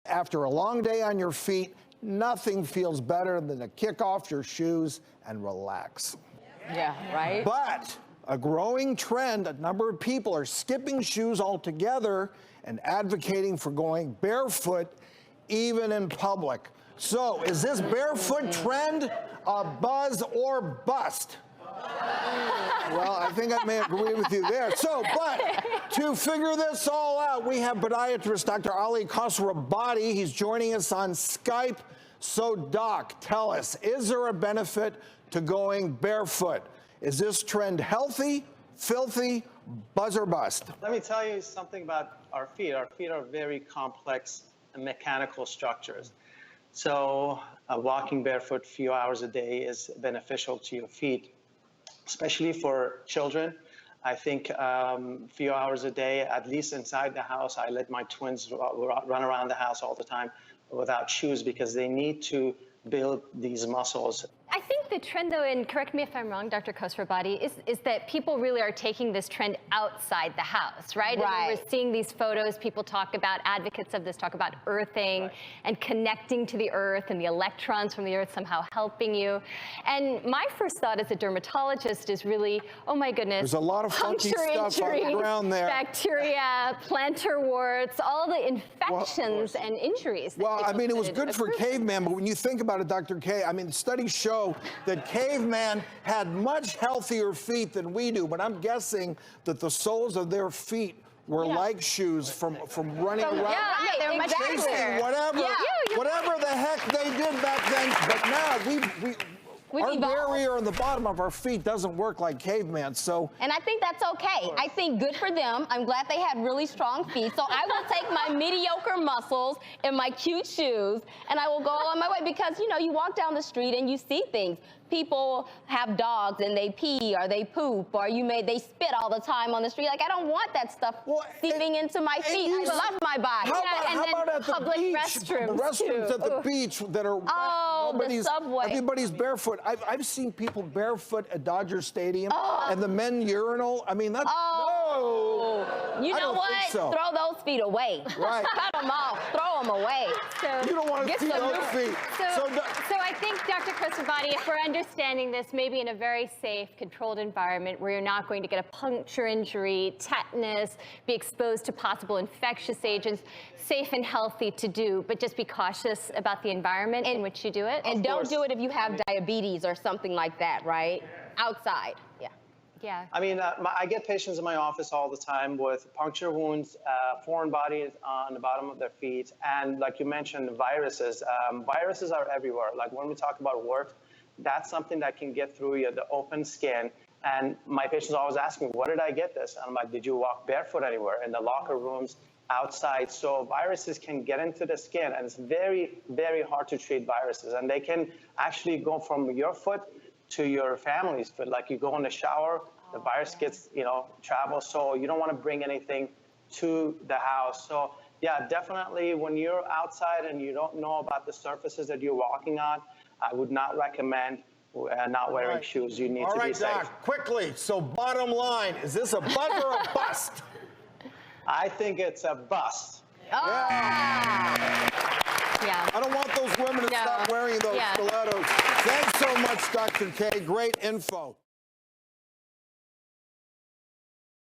After a long day on your feet, nothing feels better than to kick off your shoes and relax. Yeah, right? But a growing trend, a number of people are skipping shoes altogether and advocating for going barefoot even in public. So is this barefoot trend a buzz or bust? Well, I think I may agree with you there. So, but to figure this all out, we have podiatrist Dr. Ali Khosrabadi. He's joining us on Skype. So, Doc, tell us, is there a benefit to going barefoot? Is this trend healthy, filthy, buzz or bust? Let me tell you something about our feet. Our feet are very complex mechanical structures. So walking barefoot a few hours a day is beneficial to your feet, especially for children. I think a few hours a day, at least inside the house. I let my twins run around the house all the time without shoes because they need to build these muscles. I think the trend, though, and correct me if I'm wrong, Dr. Khosrabadi, is that people really are taking this trend outside the house, right? Right. I mean, we're seeing these photos, people talk about, advocates of this talk about earthing Right. and connecting to the earth and the electrons from the earth somehow helping you. And my first thought as a dermatologist is really, oh my goodness. There's a lot of funky puncture stuff on the injuries, ground there. Bacteria, plantar warts, all the infections and injuries. that Well, I people mean, it was could good for accrue from caveman, this. but when you think about it, Dr. K, I mean, studies show that caveman had much healthier feet than we do, but I'm guessing that the soles of their feet were like shoes from running around. Yeah, they were much Chasing bigger. whatever, Yeah. whatever the heck they did back then. But now our evolved. barrier on the bottom of our feet doesn't work like caveman. So, And I think that's okay. I think good for them. I'm glad they had really strong feet. So I will take my mediocre muscles and my cute shoes and I will go on my way because, you know, you walk down the street and you see things. People have dogs and they pee or they poop or they spit all the time on the street. Like, I don't want that stuff seeping into my feet. I love my body. How about at the public beach? restrooms, Restrooms too. at the beach that are the subway. Everybody's barefoot. I've seen people barefoot at Dodger Stadium and the men urinal. I mean, that's no. You I know don't what? think so. Throw those feet away. Right. Cut them off. Throw them away. You don't want to see those feet. So I think, Dr. Khosrabadi, if we're understanding this maybe in a very safe, controlled environment where you're not going to get a puncture injury, tetanus, be exposed to possible infectious agents, safe and healthy to do, but just be cautious about the environment in which you do it. And don't do it if you have diabetes or something like that, right? Outside. Yeah. Yeah. I mean, I get patients in my office all the time with puncture wounds, foreign bodies on the bottom of their feet, and like you mentioned, viruses. Viruses are everywhere. Like when we talk about wart, that's something that can get through the open skin. And my patients always ask me, where did I get this? And I'm like, did you walk barefoot anywhere? In the locker rooms, outside. So viruses can get into the skin, and it's very, very hard to treat viruses. And they can actually go from your foot to your family's foot. Like you go in the shower, the virus gets, travels. So you don't want to bring anything to the house. So yeah, definitely when you're outside and you don't know about the surfaces that you're walking on, I would not recommend not wearing shoes. You need to be safe. All right, Doc, quickly. So bottom line, is this a buzz or a bust? I think it's a bust. Yeah. I don't want those women to stop wearing those stilettos. Thanks so much, Dr. K. Great info.